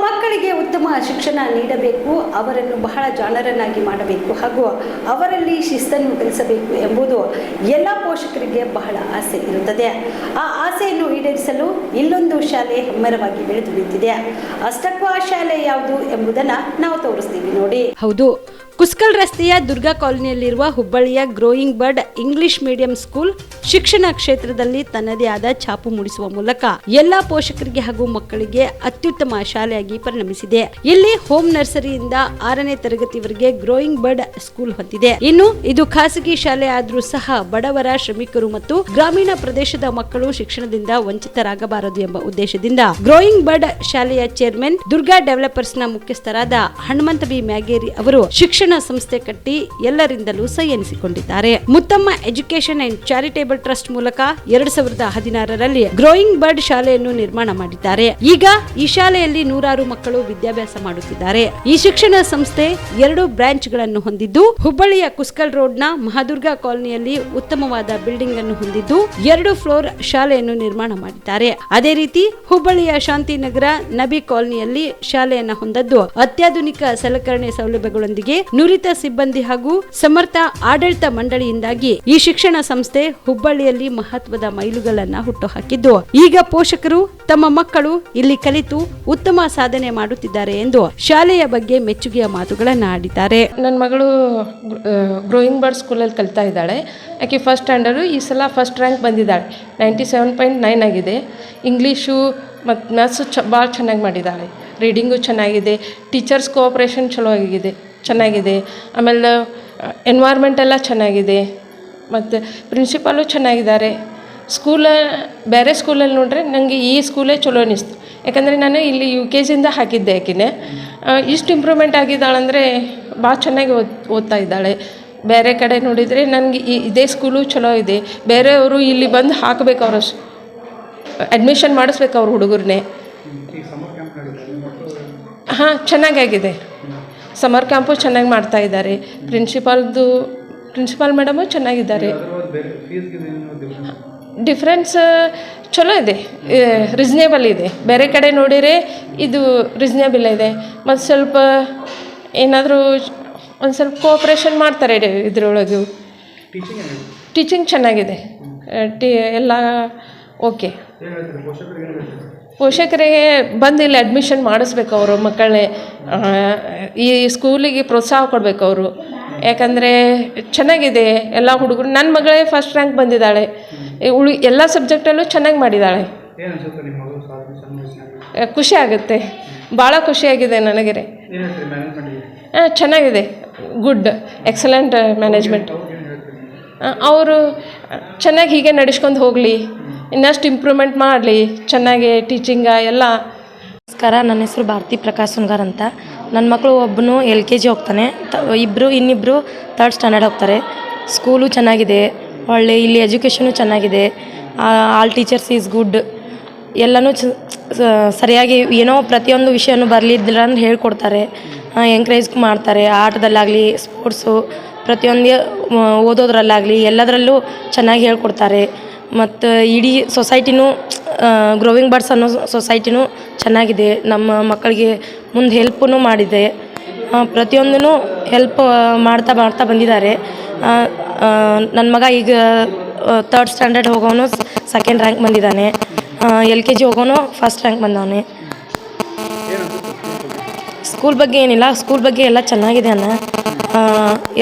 ಮಕ್ಕಳಿಗೆ ಉತ್ತಮ ಶಿಕ್ಷಣ ನೀಡಬೇಕು, ಅವರನ್ನು ಬಹಳ ಜಾಣರನ್ನಾಗಿ ಮಾಡಬೇಕು ಹಾಗೂ ಅವರಲ್ಲಿ ಶಿಸ್ತನ್ನು ಕಲಿಸಬೇಕು ಎಂಬುದು ಎಲ್ಲ ಪೋಷಕರಿಗೆ ಬಹಳ ಆಸೆ ಇರುತ್ತದೆ. ಆ ಆಸೆಯನ್ನು ಈಡೇರಿಸಲು ಇಲ್ಲೊಂದು ಶಾಲೆ ಹೆಮ್ಮರವಾಗಿ ಬೆಳೆದು ನಿಂತಿದೆ. ಅಷ್ಟಕ್ಕೂ ಆ ಶಾಲೆ ಯಾವುದು ಎಂಬುದನ್ನು ನಾವು ತೋರಿಸ್ತೀವಿ ನೋಡಿ. ಹೌದು, ಕುಸ್ಕಲ್ ರಸ್ತೆಯ ದುರ್ಗಾ ಕಾಲೋನಿಯಲ್ಲಿರುವ ಹುಬ್ಬಳ್ಳಿಯ growing bird English medium school ಶಿಕ್ಷಣ ಕ್ಷೇತ್ರದಲ್ಲಿ ತನ್ನದೇ ಆದ ಛಾಪು ಮೂಡಿಸುವ ಮೂಲಕ ಎಲ್ಲಾ ಪೋಷಕರಿಗೆ ಹಾಗೂ ಮಕ್ಕಳಿಗೆ ಅತ್ಯುತ್ತಮ ಶಾಲೆಯಾಗಿ ಪರಿಣಮಿಸಿದೆ. ಇಲ್ಲಿ ಹೋಮ್ ನರ್ಸರಿಯಿಂದ 6ನೇ ತರಗತಿವರೆಗೆ ಗ್ರೋಯಿಂಗ್ ಬರ್ಡ್ ಸ್ಕೂಲ್ ಹೊಂದಿದೆ. ಇನ್ನು ಇದು ಖಾಸಗಿ ಶಾಲೆ ಆದ್ರೂ ಸಹ ಬಡವರ, ಶ್ರಮಿಕರು ಮತ್ತು ಗ್ರಾಮೀಣ ಪ್ರದೇಶದ ಮಕ್ಕಳು ಶಿಕ್ಷಣದಿಂದ ವಂಚಿತರಾಗಬಾರದು ಎಂಬ ಉದ್ದೇಶದಿಂದ ಗ್ರೋಯಿಂಗ್ ಬರ್ಡ್ ಶಾಲೆಯ ಚೇರ್ಮನ್ ದುರ್ಗಾ ಡೆವಲಪರ್ಸ್ ನ ಮುಖ್ಯಸ್ಥರಾದ ಹನುಮಂತ ಬಿ ಮ್ಯಾಗೇರಿ ಅವರು ಶಿಕ್ಷಣ ಸಂಸ್ಥೆ ಕಟ್ಟಿ ಎಲ್ಲರಿಂದಲೂ ಸೈ ಎನಿಸಿಕೊಂಡಿದ್ದಾರೆ. Muthamma education and charitable trust ಮೂಲಕ 2016ರಲ್ಲಿ ಗ್ರೋಯಿಂಗ್ ಬರ್ಡ್ ಶಾಲೆಯನ್ನು ನಿರ್ಮಾಣ ಮಾಡಿದ್ದಾರೆ. ಈಗ ಈ ಶಾಲೆಯಲ್ಲಿ 100 ಮಕ್ಕಳು ವಿದ್ಯಾಭ್ಯಾಸ ಮಾಡುತ್ತಿದ್ದಾರೆ. ಈ ಶಿಕ್ಷಣ ಸಂಸ್ಥೆ 2 ಬ್ರಾಂಚ್ಗಳನ್ನು ಹೊಂದಿದ್ದು, ಹುಬ್ಬಳ್ಳಿಯ ಕುಸ್ಕಲ್ ರೋಡ್ನ ಮಹಾದುರ್ಗಾ ಕಾಲೋನಿಯಲ್ಲಿ ಉತ್ತಮವಾದ ಬಿಲ್ಡಿಂಗ್ ಅನ್ನು ಹೊಂದಿದ್ದು 2 ಫ್ಲೋರ್ ಶಾಲೆಯನ್ನು ನಿರ್ಮಾಣ ಮಾಡಿದ್ದಾರೆ. ಅದೇ ರೀತಿ ಹುಬ್ಬಳ್ಳಿಯ ಶಾಂತಿನಗರ ನಬಿ ಕಾಲೋನಿಯಲ್ಲಿ ಶಾಲೆಯನ್ನು ಹೊಂದದ್ದು ಅತ್ಯಾಧುನಿಕ ಸಲಕರಣೆ ಸೌಲಭ್ಯಗಳೊಂದಿಗೆ ನುರಿತ ಸಿಬ್ಬಂದಿ ಹಾಗೂ ಸಮರ್ಥ ಆಡಳಿತ ಮಂಡಳಿಯಿಂದಾಗಿ ಈ ಶಿಕ್ಷಣ ಸಂಸ್ಥೆ ಹುಬ್ಬಳ್ಳಿಯಲ್ಲಿ ಮಹತ್ವದ ಮೈಲುಗಲ್ಲನ್ನ ಹುಟ್ಟುಹಾಕಿದ್ದು, ಈಗ ಪೋಷಕರು ತಮ್ಮ ಮಕ್ಕಳು ಇಲ್ಲಿ ಕಲಿತು ಉತ್ತಮ ಸಾಧನೆ ಮಾಡುತ್ತಿದ್ದಾರೆ ಎಂದು ಶಾಲೆಯ ಬಗ್ಗೆ ಮೆಚ್ಚುಗೆಯ ಮಾತುಗಳನ್ನ ಆಡಿದ್ದಾರೆ. ನನ್ನ ಮಗಳು ಗ್ರೋಯಿಂಗ್ ಬರ್ಡ್ ಸ್ಕೂಲಲ್ಲಿ ಕಲಿತಾ ಇದ್ದಾಳೆ. ಆಕೆ ಫಸ್ಟ್ ಸ್ಟ್ಯಾಂಡರ್ಡು, ಈ ಸಲ ಫಸ್ಟ್ ರ್ಯಾಂಕ್ ಬಂದಿದ್ದಾಳೆ. 97.9 ಆಗಿದೆ. ಇಂಗ್ಲೀಷು ಮತ್ತು ಮ್ಯಾಥ್ಸು ಭಾಳ ಚೆನ್ನಾಗಿ ಮಾಡಿದ್ದಾಳೆ. ರೀಡಿಂಗು ಚೆನ್ನಾಗಿದೆ. ಟೀಚರ್ಸ್ ಕೋಆಪ್ರೇಷನ್ ಚೆನ್ನಾಗಿದೆ. ಆಮೇಲೆ ಎನ್ವೈರ್ಮೆಂಟ್ ಎಲ್ಲ ಚೆನ್ನಾಗಿದೆ. ಮತ್ತು ಪ್ರಿನ್ಸಿಪಾಲು ಚೆನ್ನಾಗಿದ್ದಾರೆ. ಬೇರೆ ಸ್ಕೂಲಲ್ಲಿ ನೋಡ್ರೆ ನನಗೆ ಈ ಸ್ಕೂಲೇ ಚಲೋ ಅನ್ನಿಸ್ತು. ಯಾಕಂದರೆ ನಾನು ಇಲ್ಲಿ UKG ಹಾಕಿದ್ದೆ. ಆಕೆನೇ ಇಷ್ಟು ಇಂಪ್ರೂವ್ಮೆಂಟ್ ಆಗಿದ್ದಾಳಂದರೆ ಭಾಳ ಚೆನ್ನಾಗಿ ಓದ್ತಾ ಇದ್ದಾಳೆ. ಬೇರೆ ಕಡೆ ನೋಡಿದರೆ ನನಗೆ ಇದೇ ಸ್ಕೂಲು ಚಲೋ ಇದೆ. ಬೇರೆಯವರು ಇಲ್ಲಿ ಬಂದು ಹಾಕಬೇಕು, ಅವರು ಅಡ್ಮಿಷನ್ ಮಾಡಿಸ್ಬೇಕು ಅವ್ರ ಹುಡುಗರನ್ನೇ. ಹಾಂ, ಚೆನ್ನಾಗಾಗಿದೆ. ಸಮರ್ ಕ್ಯಾಂಪು ಚೆನ್ನಾಗಿ ಮಾಡ್ತಾ ಇದ್ದಾರೆ. ಪ್ರಿನ್ಸಿಪಾಲ್ ಮೇಡಮು ಚೆನ್ನಾಗಿದ್ದಾರೆ. ಡಿಫ್ರೆನ್ಸ್ ಚಲೋ ಇದೆ, ರೀಸ್ನೇಬಲ್ ಇದೆ. ಬೇರೆ ಕಡೆ ನೋಡಿದರೆ ಇದು ರೀಸ್ನೇಬಲ್ ಇದೆ. ಮತ್ತು ಸ್ವಲ್ಪ ಏನಾದರೂ ಒಂದು ಸ್ವಲ್ಪ ಕೋಆಪ್ರೇಷನ್ ಮಾಡ್ತಾರೆ ಇದರೊಳಗೆ. ಟೀಚಿಂಗ್ ಚೆನ್ನಾಗಿದೆ. ಎಲ್ಲ ಓಕೆ. ಪೋಷಕರಿಗೆ ಬಂದು ಇಲ್ಲಿ ಅಡ್ಮಿಷನ್ ಮಾಡಿಸ್ಬೇಕು ಅವರು ಮಕ್ಕಳನ್ನೇ. ಈ ಸ್ಕೂಲಿಗೆ ಪ್ರೋತ್ಸಾಹ ಕೊಡಬೇಕು ಅವರು. ಯಾಕಂದರೆ ಚೆನ್ನಾಗಿದೆ ಎಲ್ಲ ಹುಡುಗರು. ನನ್ನ ಮಗಳೇ ಫಸ್ಟ್ ರ್ಯಾಂಕ್ ಬಂದಿದ್ದಾಳೆ. ಎಲ್ಲ ಸಬ್ಜೆಕ್ಟಲ್ಲೂ ಚೆನ್ನಾಗಿ ಮಾಡಿದ್ದಾಳೆ. ಖುಷಿ ಆಗುತ್ತೆ, ಭಾಳ ಖುಷಿಯಾಗಿದೆ ನನಗೆ. ಚೆನ್ನಾಗಿದೆ, ಗುಡ್, ಎಕ್ಸಲೆಂಟ್ ಮ್ಯಾನೇಜ್ಮೆಂಟ್. ಅವರು ಚೆನ್ನಾಗಿ ಹೀಗೆ ನಡೆಸ್ಕೊಂಡು ಹೋಗಲಿ, ಇನ್ನಷ್ಟು ಇಂಪ್ರೂವ್ಮೆಂಟ್ ಮಾಡಲಿ ಚೆನ್ನಾಗಿ ಟೀಚಿಂಗ ಎಲ್ಲ. ನಮಸ್ಕಾರ, ನನ್ನ ಹೆಸರು ಭಾರತಿ ಪ್ರಕಾಶ್ ಸುನ್ಗಾರ್ ಅಂತ. ನನ್ನ ಮಕ್ಕಳು ಒಬ್ಬನು LKG ಹೋಗ್ತಾನೆ, ಇನ್ನಿಬ್ಬರು 3rd ಸ್ಟ್ಯಾಂಡರ್ಡ್ ಹೋಗ್ತಾರೆ. ಸ್ಕೂಲು ಚೆನ್ನಾಗಿದೆ, ಒಳ್ಳೆ ಇಲ್ಲಿ ಎಜುಕೇಷನು ಚೆನ್ನಾಗಿದೆ. All teachers is good. ಎಲ್ಲನೂ ಸರಿಯಾಗಿ ಏನೋ ಪ್ರತಿಯೊಂದು ವಿಷಯನೂ ಬರಲಿದ್ದಿಲ್ಲ ಅಂದ್ರೆ ಹೇಳ್ಕೊಡ್ತಾರೆ, ಎಂಕರೇಜ್ ಮಾಡ್ತಾರೆ. ಆಟದಲ್ಲಾಗಲಿ, ಸ್ಪೋರ್ಟ್ಸು, ಪ್ರತಿಯೊಂದು ಓದೋದ್ರಲ್ಲಾಗಲಿ ಎಲ್ಲದರಲ್ಲೂ ಚೆನ್ನಾಗಿ ಹೇಳ್ಕೊಡ್ತಾರೆ. ಮತ್ತು ಇಡೀ ಸೊಸೈಟಿನೂ ಗ್ರೋವಿಂಗ್ ಬರ್ಡ್ಸ್ ಅನ್ನೋ ಸೊಸೈಟಿನೂ ಚೆನ್ನಾಗಿದೆ. ನಮ್ಮ ಮಕ್ಕಳಿಗೆ ಮುಂದೆ ಹೆಲ್ಪೂ ಮಾಡಿದೆ. ಪ್ರತಿಯೊಂದೂ ಹೆಲ್ಪ್ ಮಾಡ್ತಾ ಬಂದಿದ್ದಾರೆ. ನನ್ನ ಮಗ ಈಗ 3rd ಸ್ಟ್ಯಾಂಡರ್ಡ್ ಹೋಗೋನು 2nd ರ್ಯಾಂಕ್ ಬಂದಿದ್ದಾನೆ. LKG ಹೋಗೋನು 1st ರ್ಯಾಂಕ್ ಬಂದವನೆ. ಸ್ಕೂಲ್ ಬಗ್ಗೆ ಏನಿಲ್ಲ, ಸ್ಕೂಲ್ ಬಗ್ಗೆ ಎಲ್ಲ ಚೆನ್ನಾಗಿದೆ ಅಣ್ಣ.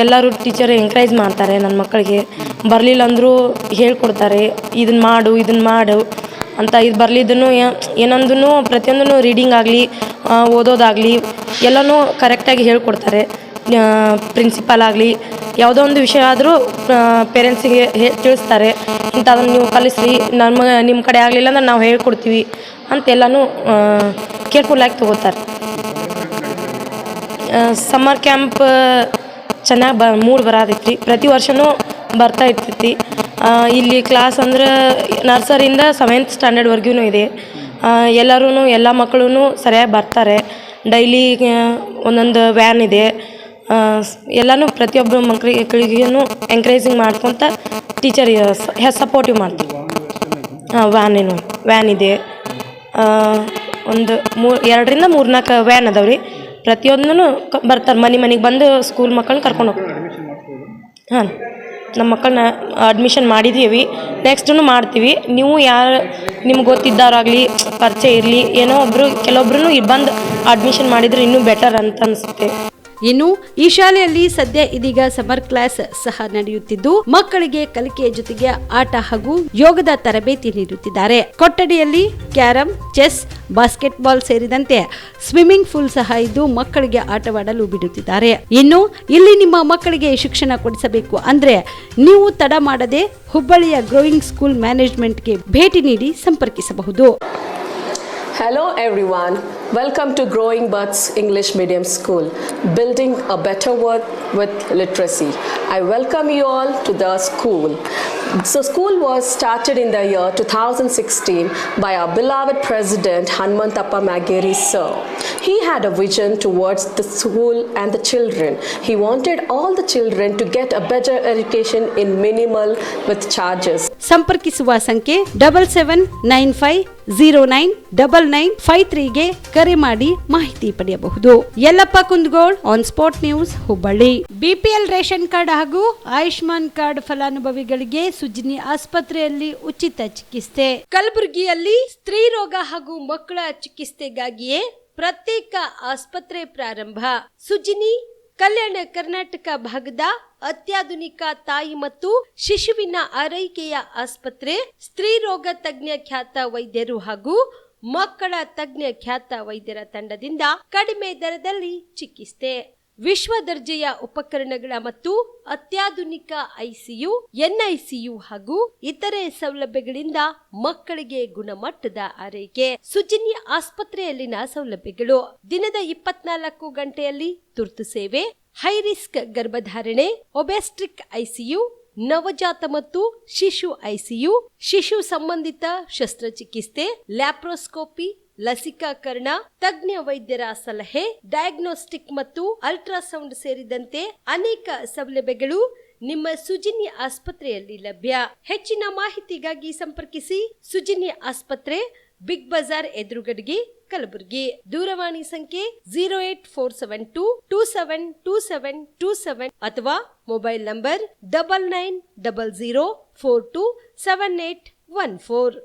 ಎಲ್ಲರೂ ಟೀಚರ್ ಎಂಕರೇಜ್ ಮಾಡ್ತಾರೆ ನನ್ನ ಮಕ್ಕಳಿಗೆ. ಬರಲಿಲ್ಲ ಅಂದರೂ ಹೇಳ್ಕೊಡ್ತಾರೆ, ಇದನ್ನು ಮಾಡು ಅಂತ. ಇದು ಬರಲಿದ್ದನ್ನು ಏನೊಂದೂ ಪ್ರತಿಯೊಂದೂ ರೀಡಿಂಗ್ ಆಗಲಿ, ಓದೋದಾಗಲಿ ಎಲ್ಲನೂ ಕರೆಕ್ಟಾಗಿ ಹೇಳ್ಕೊಡ್ತಾರೆ. ಪ್ರಿನ್ಸಿಪಾಲ್ ಆಗಲಿ ಯಾವುದೋ ಒಂದು ವಿಷಯ ಆದರೂ ಪೇರೆಂಟ್ಸಿಗೆ ತಿಳಿಸ್ತಾರೆ, ಇಂಥದನ್ನು ನೀವು ಕಲಿಸ್ರಿ, ನಿಮ್ಮ ಕಡೆ ಆಗಲಿಲ್ಲ ಅಂದ್ರೆ ನಾವು ಹೇಳ್ಕೊಡ್ತೀವಿ ಅಂತೆಲ್ಲನೂ ಕೇರ್ಫುಲ್ಲಾಗಿ ತೊಗೋತಾರೆ. ಸಮ್ಮರ್ ಕ್ಯಾಂಪ್ ಚೆನ್ನಾಗಿ ಮೂಡ್ ಬರತೈತಿ. ಪ್ರತಿ ವರ್ಷವೂ ಬರ್ತಾ ಇರ್ತೈತಿ. ಇಲ್ಲಿ ಕ್ಲಾಸ್ ಅಂದ್ರೆ ನರ್ಸರಿಯಿಂದ 7th ಸ್ಟ್ಯಾಂಡರ್ಡ್ವರೆಗೂ ಇದೆ. ಎಲ್ಲ ಮಕ್ಕಳು ಸರಿಯಾಗಿ ಬರ್ತಾರೆ. ಡೈಲಿ ಒಂದೊಂದು ವ್ಯಾನ್ ಇದೆ. ಎಲ್ಲನೂ ಪ್ರತಿಯೊಬ್ಬರು ಮಕ್ಕಳಿಗೂ ಎಂಕರೇಜಿಂಗ್ ಮಾಡ್ಕೊತ ಟೀಚರ್ ಸಪೋರ್ಟಿವ್ ಮಾಡ್ತಾರೆ. ವ್ಯಾನ್ ಇದೆ. ಒಂದು 2ರಿಂದ 3-4 ವ್ಯಾನ್ ಅದಾವೆ ರೀ. ಪ್ರತಿಯೊಂದೂ ಬರ್ತಾರೆ, ಮನೆಗೆ ಬಂದು ಸ್ಕೂಲ್ ಮಕ್ಕಳನ್ನ ಕರ್ಕೊಂಡು ಹೋಗ್ತಾರೆ. ಹಾಂ, ನಮ್ಮ ಮಕ್ಕಳನ್ನ ಅಡ್ಮಿಷನ್ ಮಾಡಿದ್ದೀವಿ, ನೆಕ್ಸ್ಟೂ ಮಾಡ್ತೀವಿ. ನೀವು ಯಾರು ನಿಮ್ಗೆ ಗೊತ್ತಿದ್ದವರಾಗಲಿ, ಪರಿಚಯ ಇರಲಿ, ಏನೋ ಕೆಲವೊಬ್ರು ಬಂದು ಅಡ್ಮಿಷನ್ ಮಾಡಿದರೆ ಇನ್ನೂ ಬೆಟರ್ ಅಂತ ಅನಿಸುತ್ತೆ. ಇನ್ನು ಈ ಶಾಲೆಯಲ್ಲಿ ಸದ್ಯ ಇದೀಗ ಸಮರ್ ಕ್ಲಾಸ್ ಸಹ ನಡೆಯುತ್ತಿದ್ದು, ಮಕ್ಕಳಿಗೆ ಕಲಿಕೆಯ ಜೊತೆಗೆ ಆಟ ಹಾಗೂ ಯೋಗದ ತರಬೇತಿ ನೀಡುತ್ತಿದ್ದಾರೆ. ಕೊಠಡಿಯಲ್ಲಿ ಕ್ಯಾರಂ, ಚೆಸ್, ಬಾಸ್ಕೆಟ್ಬಾಲ್ ಸೇರಿದಂತೆ ಸ್ವಿಮ್ಮಿಂಗ್ ಪೂಲ್ ಸಹ ಇದ್ದು ಮಕ್ಕಳಿಗೆ ಆಟವಾಡಲು ಬಿಡುತ್ತಿದ್ದಾರೆ. ಇನ್ನು ಇಲ್ಲಿ ನಿಮ್ಮ ಮಕ್ಕಳಿಗೆ ಶಿಕ್ಷಣ ಕೊಡಿಸಬೇಕು ಅಂದ್ರೆ ನೀವು ತಡ ಮಾಡದೆ ಹುಬ್ಬಳ್ಳಿಯ ಗ್ರೋಯಿಂಗ್ ಸ್ಕೂಲ್ ಮ್ಯಾನೇಜ್ಮೆಂಟ್ಗೆ ಭೇಟಿ ನೀಡಿ ಸಂಪರ್ಕಿಸಬಹುದು. Hello everyone, welcome to Growing Buds English Medium School, building a better world with literacy. I welcome you all to the school. So school was started in the year 2016 by our beloved president Hanmantappa Mageri sir. He had a vision towards the school and the children. He wanted all the children to get a better education in minimal with charges. ಸಂಪರ್ಕಿಸುವ ಸಂಖ್ಯೆ 7795099953ಗೆ ಕರೆ ಮಾಡಿ ಮಾಹಿತಿ ಪಡೆಯಬಹುದು. Yallappa Kundgol, on spot news, Hubballi. BPL ration card ಹಾಗೂ Ayushman card ಫಲಾನುಭವಿಗಳಿಗೆ ಸುಜಿನಿ ಆಸ್ಪತ್ರೆಯಲ್ಲಿ ಉಚಿತ ಚಿಕಿತ್ಸೆ. ಕಲಬುರಗಿಯಲ್ಲಿ ಸ್ತ್ರೀ ರೋಗ ಹಾಗೂ ಮಕ್ಕಳ ಚಿಕಿತ್ಸೆಗಾಗಿಯೇ ಪ್ರತ್ಯೇಕ ಆಸ್ಪತ್ರೆ ಪ್ರಾರಂಭ. ಸುಜಿನಿ ಕಲ್ಯಾಣ ಕರ್ನಾಟಕ ಭಾಗದ ಅತ್ಯಾಧುನಿಕ ತಾಯಿ ಮತ್ತು ಶಿಶುವಿನ ಆರೈಕೆಯ ಆಸ್ಪತ್ರೆ. ಸ್ತ್ರೀ ರೋಗ ತಜ್ಞ ಖ್ಯಾತ ವೈದ್ಯರು ಹಾಗೂ ಮಕ್ಕಳ ತಜ್ಞ ಖ್ಯಾತ ವೈದ್ಯರ ತಂಡದಿಂದ ಕಡಿಮೆ ದರದಲ್ಲಿ ಚಿಕಿತ್ಸೆ. ವಿಶ್ವ ದರ್ಜೆಯ ಉಪಕರಣಗಳ ಮತ್ತು ಅತ್ಯಾಧುನಿಕ ಐಸಿಯು, ಎನ್ಐಸಿಯು ಹಾಗೂ ಇತರೆ ಸೌಲಭ್ಯಗಳಿಂದ ಮಕ್ಕಳಿಗೆ ಗುಣಮಟ್ಟದ ಆರೈಕೆ. ಸುಜಿನಿ ಆಸ್ಪತ್ರೆಯಲ್ಲಿನ ಸೌಲಭ್ಯಗಳು: ದಿನದ 24 ಗಂಟೆಯಲ್ಲಿ ತುರ್ತು ಸೇವೆ, ಹೈ ರಿಸ್ಕ್ ಗರ್ಭಧಾರಣೆ, ಒಬೆಸ್ಟ್ರಿಕ್ ಐಸಿಯು, ನವಜಾತ ಮತ್ತು ಶಿಶು ಐಸಿಯು, ಶಿಶು ಸಂಬಂಧಿತ ಶಸ್ತ್ರಚಿಕಿತ್ಸೆ, ಲ್ಯಾಪ್ರೋಸ್ಕೋಪಿ, ಲಸಿಕಾಕರಣ, ತಜ್ಞ ವೈದ್ಯರ ಸಲಹೆ, ಡಯಾಗ್ನೋಸ್ಟಿಕ್ ಮತ್ತು ಅಲ್ಟ್ರಾಸೌಂಡ್ ಸೇರಿದಂತೆ ಅನೇಕ ಸೌಲಭ್ಯಗಳು ನಿಮ್ಮ ಸುಜಿನಿ ಆಸ್ಪತ್ರೆಯಲ್ಲಿ ಲಭ್ಯ. ಹೆಚ್ಚಿನ ಮಾಹಿತಿಗಾಗಿ ಸಂಪರ್ಕಿಸಿ ಸುಜಿನಿ ಆಸ್ಪತ್ರೆ, ಬಿಗ್ ಬಜಾರ್ ಎದುರುಗಡೆಗೆ, ಕಲಬುರಗಿ. ದೂರವಾಣಿ ಸಂಖ್ಯೆ 08472727227 ಅಥವಾ ಮೊಬೈಲ್ ನಂಬರ್ 9900427814.